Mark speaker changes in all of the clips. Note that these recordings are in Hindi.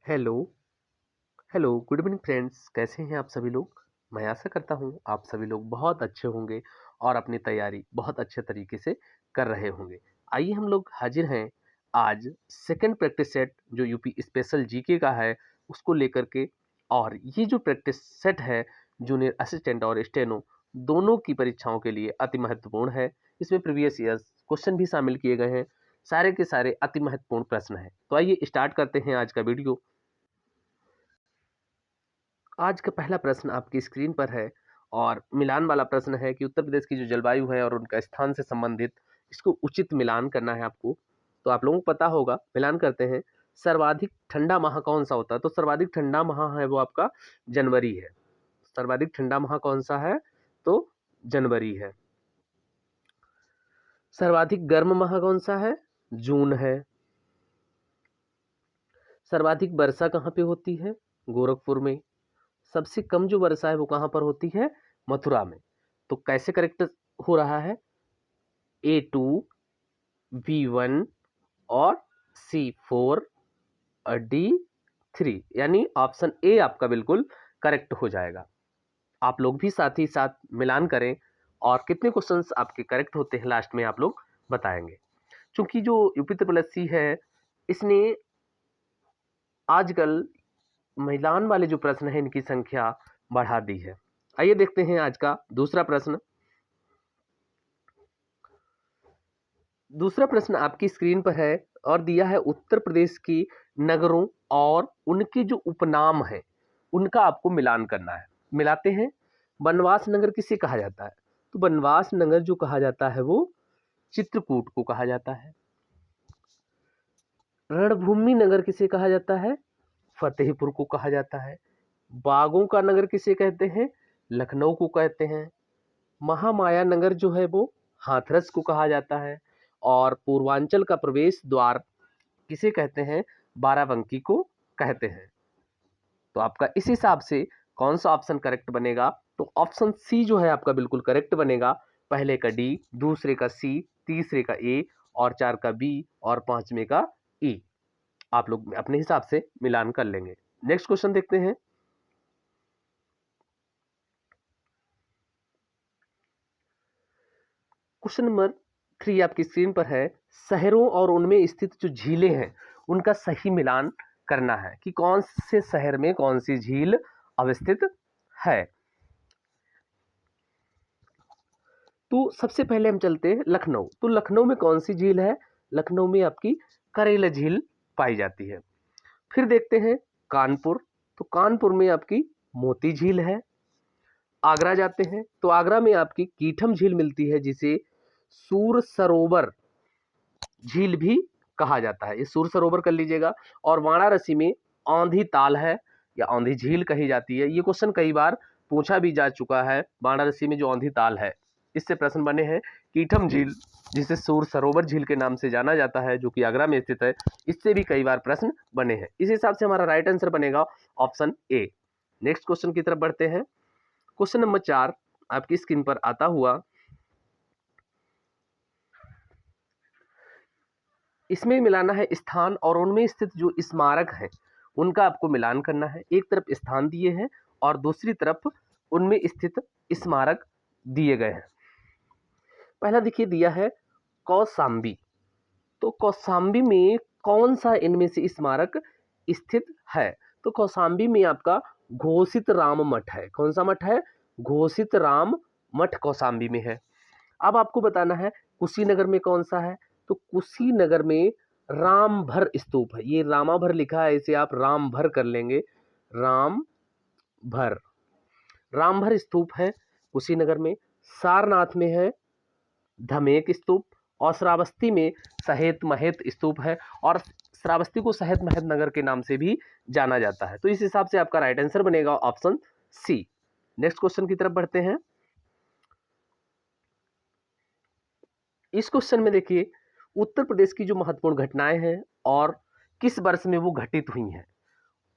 Speaker 1: Hello, hello, good evening friends, कैसे हैं आप सभी लोग? मैं आशा करता हूँ आप सभी लोग बहुत अच्छे होंगे और अपनी तैयारी बहुत अच्छे तरीके से कर रहे होंगे। आइए हम लोग हाजिर हैं आज सेकंड प्रैक्टिस सेट जो यूपी स्पेशल जीके का है उसको लेकर के। और ये जो प्रैक्टिस सेट है जूनियर असिस्टेंट और स्टेनो दोनों की परीक्षाओं के लिए अति महत्वपूर्ण है। इसमें प्रीवियस ईयर्स क्वेश्चन भी शामिल किए गए हैं। सारे के सारे अति महत्वपूर्ण प्रश्न हैं। तो आइए स्टार्ट करते हैं आज का वीडियो। आज का पहला प्रश्न आपकी स्क्रीन पर है और मिलान वाला प्रश्न है कि उत्तर प्रदेश की जो जलवायु है और उनका स्थान से संबंधित इसको उचित मिलान करना है आपको। तो आप लोगों को पता होगा, मिलान करते हैं। सर्वाधिक ठंडा माह कौन सा होता है? तो सर्वाधिक ठंडा माह है वो आपका जनवरी है। सर्वाधिक ठंडा माह कौन सा है? तो जनवरी है। सर्वाधिक गर्म माह कौन सा है? जून है। सर्वाधिक वर्षा कहाँ पे होती है? गोरखपुर में। सबसे कम जो वर्षा है वो कहाँ पर होती है? मथुरा में। तो कैसे करेक्ट हो रहा है? A2, B1 और C4 और D3, यानी ऑप्शन ए आपका बिल्कुल करेक्ट हो जाएगा। आप लोग भी साथ ही साथ मिलान करें और कितने क्वेश्चंस आपके करेक्ट होते हैं लास्ट में आप लोग बताएंगे। क्योंकि जो यूपी ट्रिपल एस सी है इसने आजकल मिलान वाले जो प्रश्न है इनकी संख्या बढ़ा दी है। आइए देखते हैं आज का दूसरा प्रश्न। दूसरा प्रश्न आपकी स्क्रीन पर है और दिया है उत्तर प्रदेश की नगरों और उनके जो उपनाम हैं उनका आपको मिलान करना है। मिलाते हैं। बनवास नगर किसे कहा जाता है? तो बनवास नगर जो कहा जाता है वो चित्रकूट को कहा जाता है। रणभूमि नगर किसे कहा जाता है? फतेहपुर को कहा जाता है। बागों का नगर किसे कहते हैं? लखनऊ को कहते हैं। महामाया नगर जो है वो हाथरस को कहा जाता है। और पूर्वांचल का प्रवेश द्वार किसे कहते हैं? बाराबंकी को कहते हैं। तो आपका इस हिसाब से कौन सा ऑप्शन करेक्ट बनेगा? तो ऑप्शन सी जो है आपका बिल्कुल करेक्ट बनेगा। पहले का डी, दूसरे का सी, तीसरे का ए और चार का बी और पांचवें का ई। आप लोग अपने हिसाब से मिलान कर लेंगे। नेक्स्ट क्वेश्चन देखते हैं। क्वेश्चन नंबर 3 आपकी स्क्रीन पर है। शहरों और उनमें स्थित जो झीलें हैं उनका सही मिलान करना है कि कौन से शहर में कौन सी झील अवस्थित है। तो सबसे पहले हम चलते हैं लखनऊ। तो लखनऊ में कौन सी झील है? लखनऊ में आपकी करेला झील पाई जाती है। फिर देखते हैं कानपुर। तो कानपुर में आपकी मोती झील है। आगरा जाते हैं तो आगरा में आपकी कीठम झील मिलती है जिसे सूर सरोवर झील भी कहा जाता है। ये सूर सरोवर कर लीजिएगा। और वाराणसी में औंधी ताल है या औंधी झील कही जाती है। ये क्वेश्चन कई बार पूछा भी जा चुका है। वाराणसी में जो औंधी ताल है इससे प्रश्न बने हैं। कीठम झील जिसे सूर सरोवर झील के नाम से जाना जाता है जो कि आगरा में स्थित है, इससे भी कई बार प्रश्न बने हैं। इस हिसाब से हमारा राइट आंसर बनेगा ऑप्शन ए। नेक्स्ट क्वेश्चन की तरफ बढ़ते हैं। क्वेश्चन नंबर 4 आपकी स्क्रीन पर आता हुआ। इसमें मिलाना है स्थान और उनमें स्थित जो स्मारक हैं उनका आपको मिलान करना है। एक तरफ स्थान दिए हैं और दूसरी तरफ उनमें स्थित स्मारक दिए गए हैं। पहला देखिए दिया है कौसाम्बी। तो कौसाम्बी में कौन सा इनमें से स्मारक स्थित है? तो कौसाम्बी में आपका घोषित राम मठ है। कौन सा मठ है? घोषित राम मठ कौसाम्बी में है। अब आपको बताना है कुशीनगर में कौन सा है? तो कुशीनगर में रामभर स्तूप है। ये रामाभर लिखा है, इसे आप रामभर कर लेंगे। रामभर, रामभर स्तूप है कुशीनगर में। सारनाथ में है धमेक स्तूप और श्रावस्ती में सहेत महेत स्तूप है। और श्रावस्ती को सहेत महेत नगर के नाम से भी जाना जाता है। तो इस हिसाब से आपका राइट आंसर बनेगा ऑप्शन सी। नेक्स्ट क्वेश्चन की तरफ बढ़ते हैं। इस क्वेश्चन में देखिए उत्तर प्रदेश की जो महत्वपूर्ण घटनाएं हैं और किस वर्ष में वो घटित हुई हैं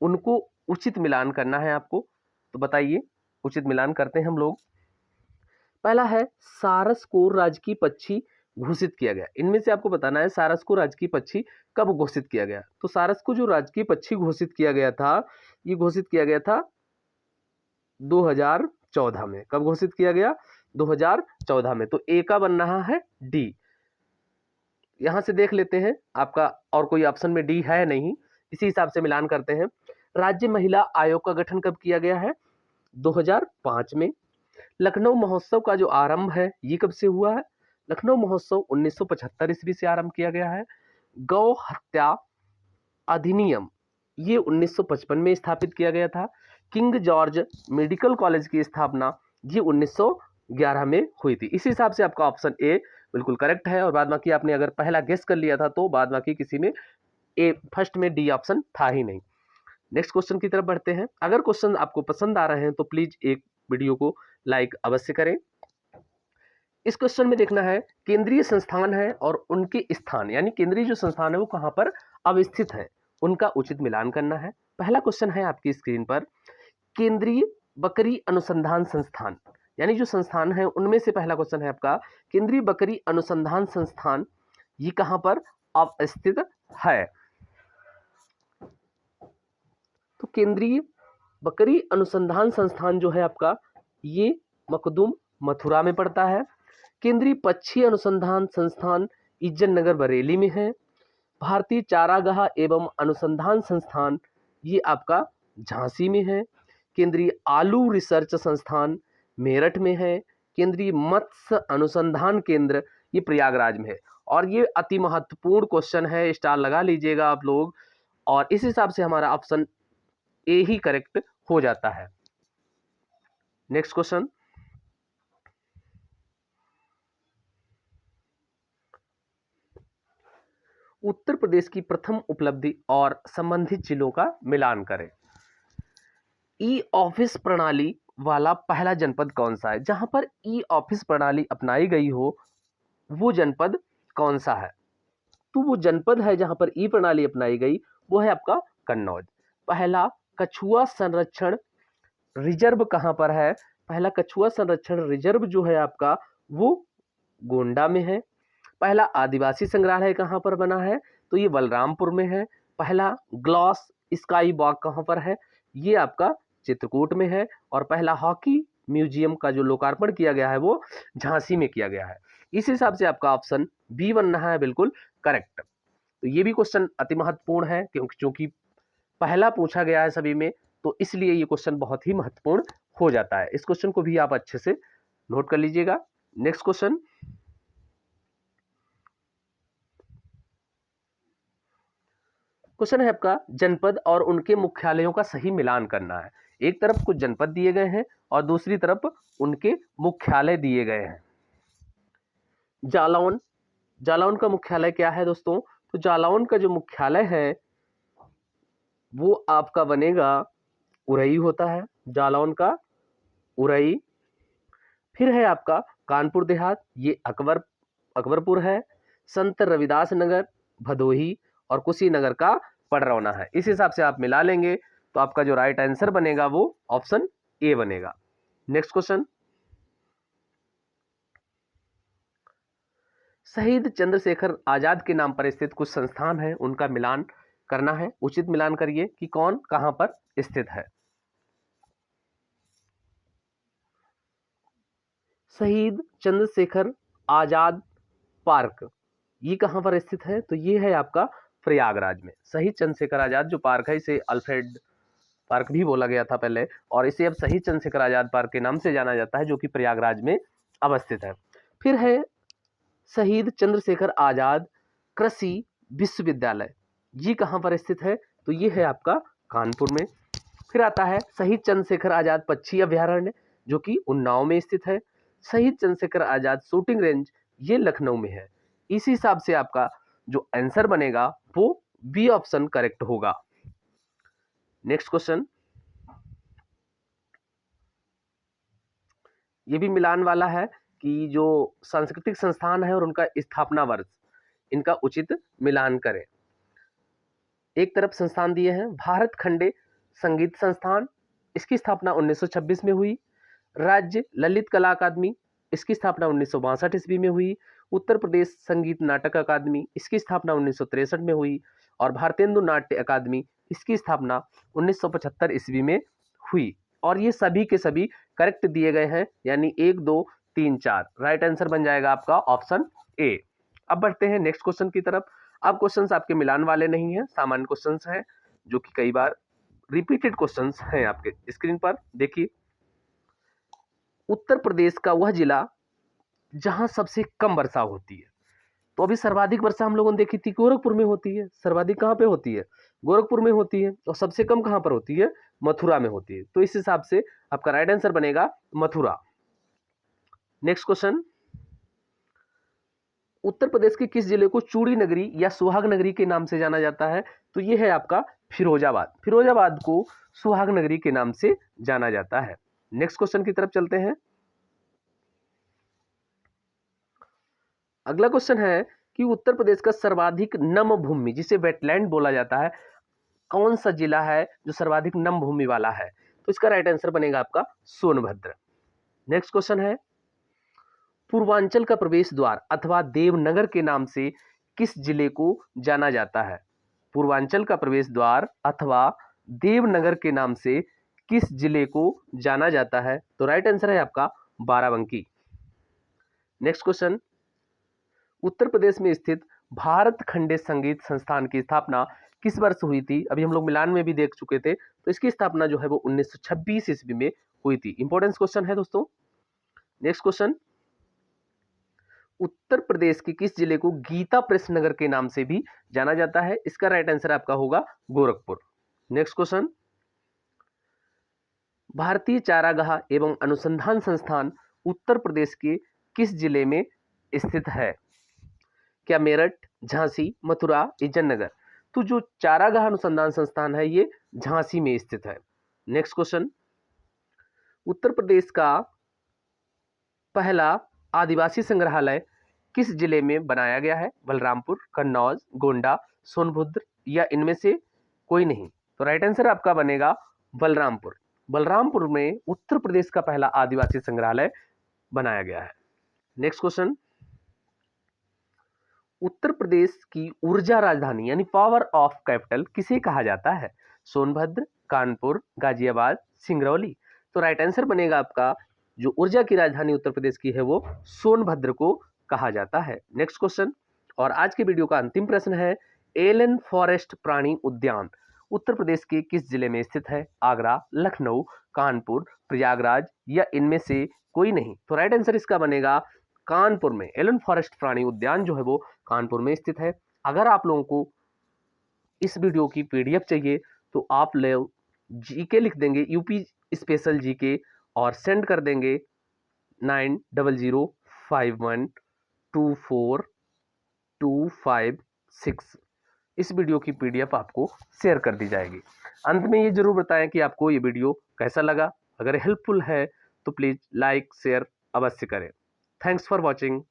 Speaker 1: उनको उचित मिलान करना है आपको। तो बताइए, उचित मिलान करते हैं हम लोग। पहला है सारस को राजकीय पक्षी घोषित किया गया? इनमें से आपको बताना है सारस को राजकीय पक्षी कब घोषित किया गया? तो सारस को जो राजकीय पक्षी घोषित किया गया था, ये घोषित किया गया था 2014 में। कब घोषित किया गया? 2014 में। तो ए का बन रहा है डी। यहां से देख लेते हैं आपका और कोई ऑप्शन में डी है नहीं, इसी हिसाब से मिलान करते हैं। राज्य महिला आयोग का गठन कब किया गया है? 2005 में। लखनऊ महोत्सव का जो आरंभ है ये कब से हुआ है? लखनऊ महोत्सव 1975 ईस्वी से आरंभ किया गया है। गौ हत्या अधिनियम ये 1955 में स्थापित किया गया था। किंग जॉर्ज मेडिकल कॉलेज की स्थापना ये 1911 में हुई थी। इस हिसाब से आपका ऑप्शन ए बिल्कुल करेक्ट है, और बाद बाकी आपने अगर पहला गेस कर लिया था तो बाद बाकी किसी में ए, फर्स्ट में डी ऑप्शन था ही नहीं। नेक्स्ट क्वेश्चन की तरफ बढ़ते हैं। अगर क्वेश्चन आपको पसंद आ रहे हैं तो प्लीज एक वीडियो को लाइक अवश्य करें। इस क्वेश्चन में देखना है केंद्रीय संस्थान है और उनके स्थान, यानी केंद्रीय जो संस्थान है वो कहां पर अवस्थित है, उनका उचित मिलान करना है। पहला क्वेश्चन है आपकी स्क्रीन पर, केंद्रीय बकरी अनुसंधान संस्थान, यानी जो संस्थान है उनमें से पहला क्वेश्चन है आपका केंद्रीय बकरी अनुसंधान संस्थान ये कहां पर अवस्थित है? तो केंद्रीय बकरी अनुसंधान संस्थान जो है आपका ये मखदूम मथुरा में पड़ता है। केंद्रीय पक्षी अनुसंधान संस्थान इज्जत नगर बरेली में है। भारतीय चारागाह एवं अनुसंधान संस्थान ये आपका झांसी में है। केंद्रीय आलू रिसर्च संस्थान मेरठ में है। केंद्रीय मत्स्य अनुसंधान केंद्र ये प्रयागराज में है। और ये अति महत्वपूर्ण क्वेश्चन है, स्टार लगा लीजिएगा आप लोग, और इस हिसाब से हमारा ऑप्शन ए ही करेक्ट हो जाता है। नेक्स्ट क्वेश्चन, उत्तर प्रदेश की प्रथम उपलब्धि और संबंधित जिलों का मिलान करें। ई ऑफिस प्रणाली वाला पहला जनपद कौन सा है? जहां पर ई ऑफिस प्रणाली अपनाई गई हो वो जनपद कौन सा है? तो वो जनपद है जहां पर ई प्रणाली अपनाई गई वो है आपका कन्नौज। पहला कछुआ संरक्षण रिजर्व कहां पर है? पहला कछुआ संरक्षण रिजर्व जो है आपका वो गोंडा में है। पहला आदिवासी संग्रहालय कहां पर बना है? तो ये बलरामपुर में है। पहला ग्लॉस स्काई वॉक कहां पर है? ये आपका चित्रकूट में है। और पहला हॉकी म्यूजियम का जो लोकार्पण किया गया है वो झांसी में किया गया है। इस हिसाब से आपका ऑप्शन बी बन रहा है बिल्कुल करेक्ट। तो ये भी क्वेश्चन अति महत्वपूर्ण है क्योंकि पहला पूछा गया है सभी में, तो इसलिए ये क्वेश्चन बहुत ही महत्वपूर्ण हो जाता है। इस क्वेश्चन को भी आप अच्छे से नोट कर लीजिएगा। नेक्स्ट क्वेश्चन, क्वेश्चन है आपका जनपद और उनके मुख्यालयों का सही मिलान करना है। एक तरफ कुछ जनपद दिए गए हैं और दूसरी तरफ उनके मुख्यालय दिए गए हैं। जालौन, जालौन का मुख्यालय क्या है दोस्तों? तो जालौन का जो मुख्यालय है वो आपका बनेगा उरई होता है, जालौन का उरई। फिर है आपका कानपुर देहात, ये अकबरपुर है। संत रविदास नगर भदोही और कुशीनगर का पडरौना है। इस हिसाब से आप मिला लेंगे तो आपका जो राइट आंसर बनेगा वो ऑप्शन ए बनेगा। नेक्स्ट क्वेश्चन, शहीद चंद्रशेखर आजाद के नाम पर स्थित कुछ संस्थान है उनका मिलान करना है। उचित मिलान करिए कि कौन कहां पर स्थित है। शहीद चंद्रशेखर आजाद पार्क ये कहां पर स्थित है? तो ये है आपका प्रयागराज में। शहीद चंद्रशेखर आजाद जो पार्क है इसे अल्फ्रेड पार्क भी बोला गया था पहले, और इसे अब शहीद चंद्रशेखर आजाद पार्क के नाम से जाना जाता है जो कि प्रयागराज में अवस्थित है। फिर है शहीद चंद्रशेखर आजाद कृषि विश्वविद्यालय, ये कहां पर स्थित है? तो ये है आपका कानपुर में। फिर आता है शहीद चंद्रशेखर आजाद पक्षी अभ्यारण्य जो कि उन्नाव में स्थित है। शहीद चंद्रशेखर आजाद शूटिंग रेंज ये लखनऊ में है। इसी हिसाब से आपका जो आंसर बनेगा वो बी ऑप्शन करेक्ट होगा। नेक्स्ट क्वेश्चन, ये भी मिलान वाला है कि जो सांस्कृतिक संस्थान है और उनका स्थापना वर्ष इनका उचित मिलान करें। एक तरफ संस्थान दिए हैं भारत खंडे संगीत संस्थान, इसकी स्थापना 1926 में हुई। राज्य ललित कला अकादमी, इसकी स्थापना 1962 ईस्वी में हुई। उत्तर प्रदेश संगीत नाटक अकादमी, इसकी स्थापना 1963 में हुई। और भारतेंदु नाट्य अकादमी, इसकी स्थापना 1975 ईस्वी में हुई। और ये सभी के सभी करेक्ट दिए गए हैं, यानी 1 2 3 4 राइट आंसर बन जाएगा आपका ऑप्शन ए। अब बढ़ते हैं नेक्स्ट क्वेश्चन की तरफ। अब क्वेश्चंस आपके मिलान वाले नहीं हैं, सामान्य क्वेश्चंस हैं जो कि कई बार रिपीटेड क्वेश्चंस हैं आपके स्क्रीन पर। देखिए, उत्तर प्रदेश का वह जिला जहां सबसे कम वर्षा होती है। तो अभी सर्वाधिक वर्षा हम लोगों ने देखी थी गोरखपुर में होती है। सर्वाधिक कहां पे होती है? गोरखपुर में होती है। और सबसे कम कहां पर होती है? मथुरा में होती है। तो इस हिसाब से आपका राइट आंसर बनेगा मथुरा। नेक्स्ट क्वेश्चन, उत्तर प्रदेश के किस जिले को चूड़ी नगरी या सुहाग नगरी के नाम से जाना जाता है? तो यह है आपका फिरोजाबाद। फिरोजाबाद को सुहाग नगरी के नाम से जाना जाता है। नेक्स्ट क्वेश्चन की तरफ चलते हैं। अगला क्वेश्चन है कि उत्तर प्रदेश का सर्वाधिक नम भूमि, जिसे वेटलैंड बोला जाता है, कौन सा जिला है जो सर्वाधिक नम भूमि वाला है? तो इसका राइट आंसर बनेगा आपका सोनभद्र। नेक्स्ट क्वेश्चन है, पूर्वांचल का प्रवेश द्वार अथवा देवनगर के नाम से किस जिले को जाना जाता है? पूर्वांचल का प्रवेश द्वार अथवा देवनगर के नाम से किस जिले को जाना जाता है? तो राइट आंसर है आपका बाराबंकी। नेक्स्ट क्वेश्चन, उत्तर प्रदेश में स्थित भारत खंडे संगीत संस्थान की स्थापना किस वर्ष हुई थी? अभी हम लोग मिलान में भी देख चुके थे। तो इसकी स्थापना जो है वो 1926 ईस्वी में हुई थी। इंपॉर्टेंस क्वेश्चन है दोस्तों। नेक्स्ट क्वेश्चन, उत्तर प्रदेश के किस जिले को गीता प्रेस नगर के नाम से भी जाना जाता है? इसका राइट आंसर आपका होगा गोरखपुर। नेक्स्ट क्वेश्चन, भारतीय चारागाह एवं अनुसंधान संस्थान उत्तर प्रदेश के किस जिले में स्थित है? क्या मेरठ, झांसी, मथुरा, इज्जतनगर? तो जो चारागाह अनुसंधान संस्थान है ये झांसी में स्थित है। नेक्स्ट क्वेश्चन, उत्तर प्रदेश का पहला आदिवासी संग्रहालय किस जिले में बनाया गया है? बलरामपुर, कन्नौज, गोंडा, सोनभद्र या इनमें से कोई नहीं? तो राइट आंसर आपका बनेगा बलरामपुर। बलरामपुर में उत्तर प्रदेश का पहला आदिवासी संग्रहालय बनाया गया है। नेक्स्ट क्वेश्चन, उत्तर प्रदेश की ऊर्जा राजधानी यानी पावर ऑफ कैपिटल किसे कहा जाता है? सोनभद्र, कानपुर, गाजियाबाद, सिंगरौली? तो राइट आंसर बनेगा आपका जो ऊर्जा की राजधानी उत्तर प्रदेश की है वो सोनभद्र को कहा जाता है। नेक्स्ट क्वेश्चन, और आज के वीडियो का अंतिम प्रश्न है, एलन फॉरेस्ट प्राणी उद्यान उत्तर प्रदेश के किस जिले में स्थित है? आगरा, लखनऊ, कानपुर, प्रयागराज या इनमें से कोई नहीं? तो राइट आंसर इसका बनेगा कानपुर में। एलन फॉरेस्ट प्राणी उद्यान जो है वो कानपुर में स्थित है। अगर आप लोगों को इस वीडियो की पीडीएफ चाहिए तो आप लोग जीके लिख देंगे, यूपी स्पेशल जीके, और सेंड कर देंगे 9001512425 इस वीडियो की पीडीएफ आपको शेयर कर दी जाएगी। अंत में ये जरूर बताएं कि आपको ये वीडियो कैसा लगा। अगर हेल्पफुल है तो प्लीज़ लाइक शेयर अवश्य करें। Thanks for watching.